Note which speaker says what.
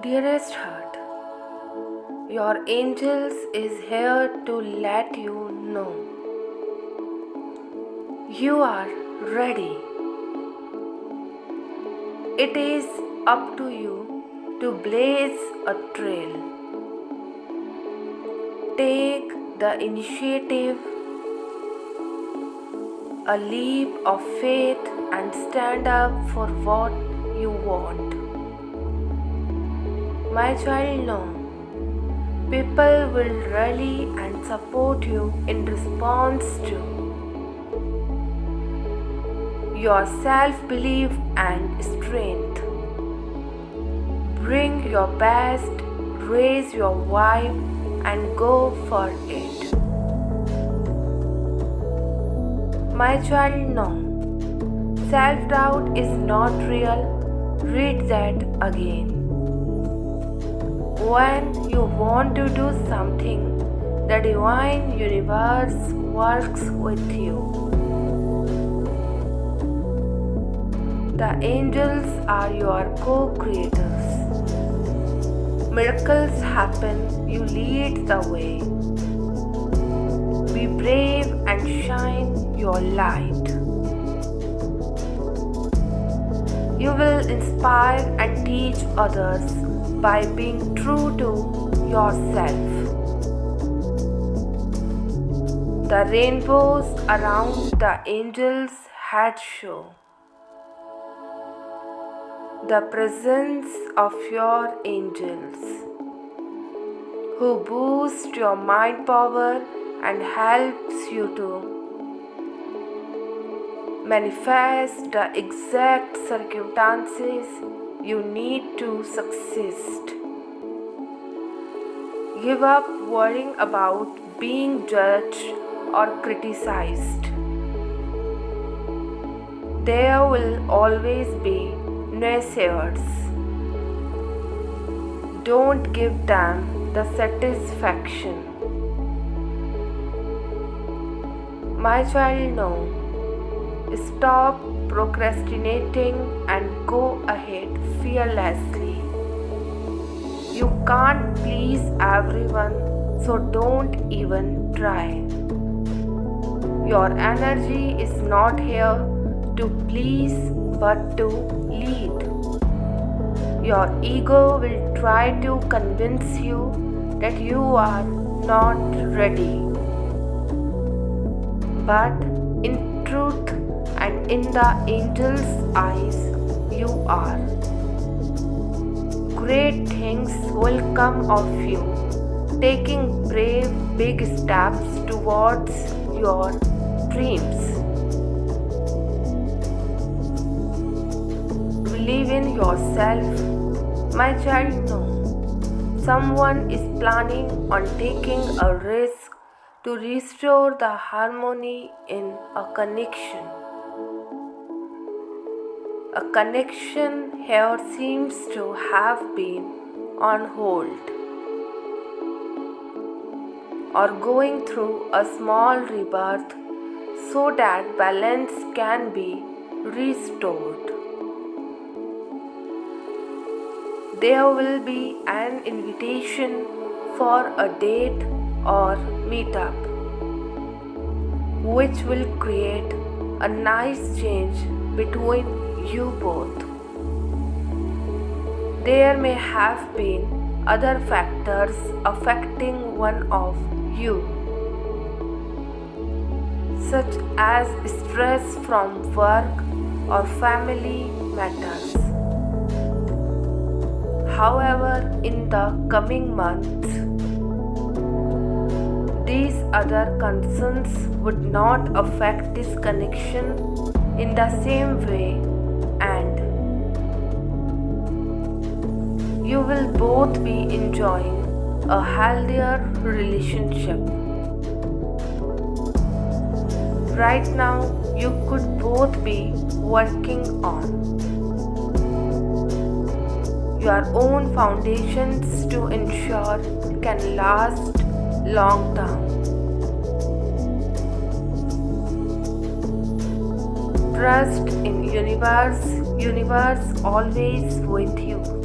Speaker 1: Dearest heart, your angels is here to let you know you are ready. It is up to you to blaze a trail. Take the initiative, a leap of faith, and stand up for what you want. My child, no. People will rally and support you in response to your self-belief and strength. Bring your best, raise your vibe, and go for it. My child, no. Self-doubt is not real. Read that again. When you want to do something, the divine universe works with you. The angels are your co-creators. Miracles happen, you lead the way. Be brave and shine your light. You will inspire and teach others by being true to yourself. The rainbows around the angels' head show the presence of your angels, who boost your mind power and helps you to manifest the exact circumstances you need to succeed. Give up worrying about being judged or criticized. There will always be naysayers. Don't give them the satisfaction. My child, no. Stop procrastinating and go ahead fearlessly. You can't please everyone, so don't even try. Your energy is not here to please but to lead. Your ego will try to convince you that you are not ready. But in truth and in the angel's eyes, you are. Great things will come of you, taking brave big steps towards your dreams. Believe in yourself, my child, no. Someone is planning on taking a risk to restore the harmony in a connection. A connection here seems to have been on hold or going through a small rebirth so that balance can be restored. There will be an invitation for a date or meetup, which will create a nice change between you both. There may have been other factors affecting one of you, such as stress from work or family matters. However, in the coming months, these other concerns would not affect this connection in the same way, and you will both be enjoying a healthier relationship. Right now, you could both be working on your own foundations to ensure can last long term. Trust in universe always with you.